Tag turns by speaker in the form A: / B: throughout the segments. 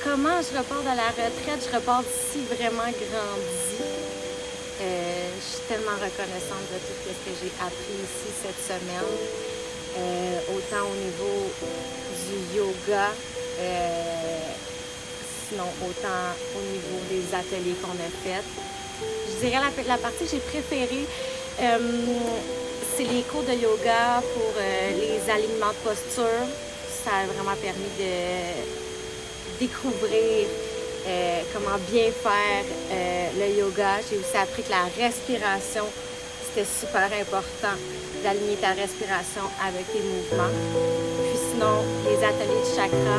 A: Comment je repars de la retraite? Je repars d'ici vraiment grandie. Je suis tellement reconnaissante de tout ce que j'ai appris ici cette semaine. Autant au niveau du yoga, sinon autant au niveau des ateliers qu'on a faits. Je dirais la partie que j'ai préférée, c'est les cours de yoga pour les alignements de posture. Ça a vraiment permis de découvrir comment bien faire le yoga. J'ai aussi appris que la respiration, c'était super important d'aligner ta respiration avec tes mouvements. Puis sinon, les ateliers de chakra,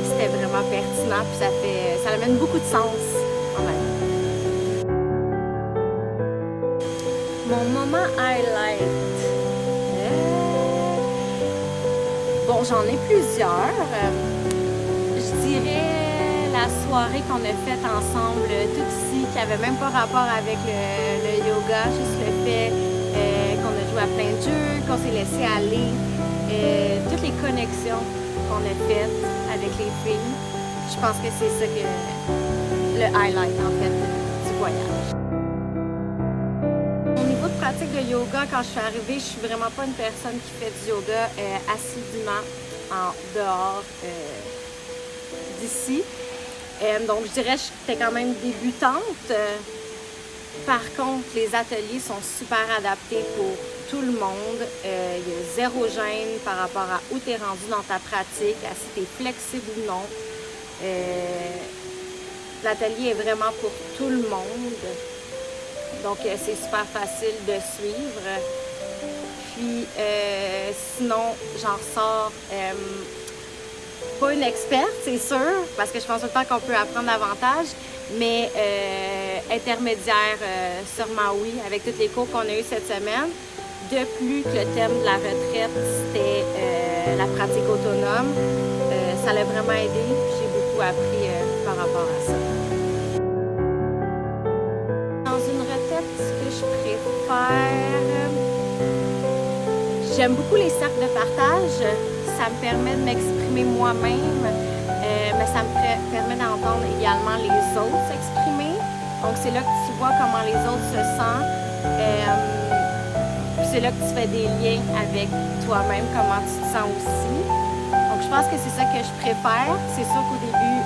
A: c'était vraiment pertinent, puis ça amène beaucoup de sens en même. Mon moment highlight. Bon, j'en ai plusieurs. Je dirais la soirée qu'on a faite ensemble, tout ici, qui n'avait même pas rapport avec le yoga, juste le fait qu'on a joué à plein de jeux, qu'on s'est laissé aller, toutes les connexions qu'on a faites avec les filles. Je pense que c'est ça que le highlight, en fait, du voyage. Au niveau de pratique de yoga, quand je suis arrivée, je suis vraiment pas une personne qui fait du yoga assidûment en dehors d'ici. Donc, je dirais que j'étais quand même débutante. Par contre, les ateliers sont super adaptés pour tout le monde. Il y a zéro gêne par rapport à où tu es rendu dans ta pratique, à si tu es flexible ou non. L'atelier est vraiment pour tout le monde. Donc, c'est super facile de suivre. Puis, sinon, j'en ressors pas une experte, c'est sûr, parce que je pense tout le temps qu'on peut apprendre davantage, mais intermédiaire, sûrement oui, avec tous les cours qu'on a eu cette semaine. De plus que le thème de la retraite, c'était la pratique autonome. Ça l'a vraiment aidé, j'ai beaucoup appris par rapport à ça. Dans une retraite, ce que je préfère, j'aime beaucoup les cercles de partage. Ça me permet de m'exprimer moi-même, mais ça me permet d'entendre également les autres s'exprimer. Donc, c'est là que tu vois comment les autres se sentent. Puis c'est là que tu fais des liens avec toi-même, comment tu te sens aussi. Donc, je pense que c'est ça que je préfère. C'est sûr qu'au début,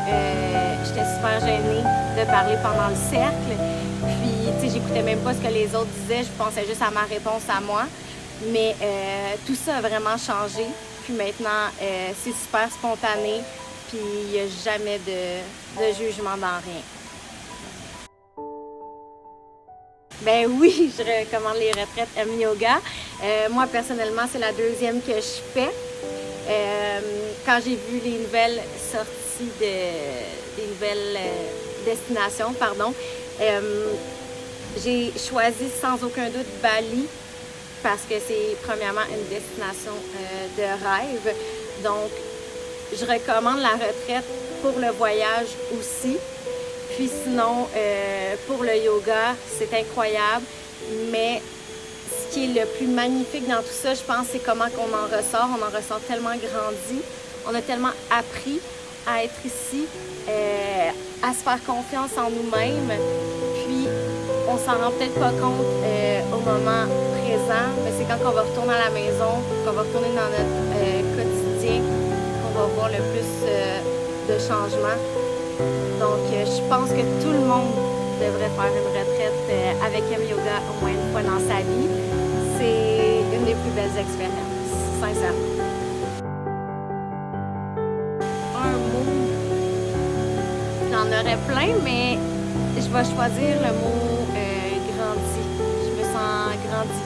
A: j'étais super gênée de parler pendant le cercle. Puis, tu sais, j'écoutais même pas ce que les autres disaient. Je pensais juste à ma réponse à moi. Mais tout ça a vraiment changé. Puis maintenant, c'est super spontané, puis il n'y a jamais de jugement dans rien. Ben oui, je recommande les retraites M-Yoga. Moi, personnellement, c'est la deuxième que je fais. Quand j'ai vu les nouvelles sorties des nouvelles destinations, j'ai choisi sans aucun doute Bali, parce que c'est premièrement une destination de rêve. Donc, je recommande la retraite pour le voyage aussi. Puis sinon, pour le yoga, c'est incroyable. Mais ce qui est le plus magnifique dans tout ça, je pense, c'est comment on en ressort. On en ressort tellement grandi. On a tellement appris à être ici, à se faire confiance en nous-mêmes. Puis, on s'en rend peut-être pas compte au moment présent, mais c'est quand on va retourner à la maison, qu'on va retourner dans notre quotidien, qu'on va voir le plus de changements. Donc, je pense que tout le monde devrait faire une retraite avec M-Yoga au moins une fois dans sa vie. C'est une des plus belles expériences, sincèrement. Un mot, j'en aurais plein, mais je vais choisir le mot grandi. Je me sens grandi.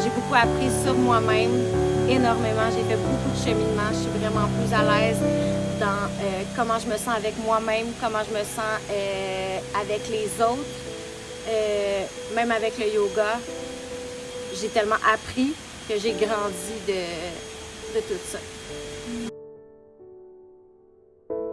A: J'ai beaucoup appris sur moi-même, énormément. J'ai fait beaucoup de cheminement. Je suis vraiment plus à l'aise dans comment je me sens avec moi-même, comment je me sens avec les autres, même avec le yoga. J'ai tellement appris que j'ai grandi de tout ça.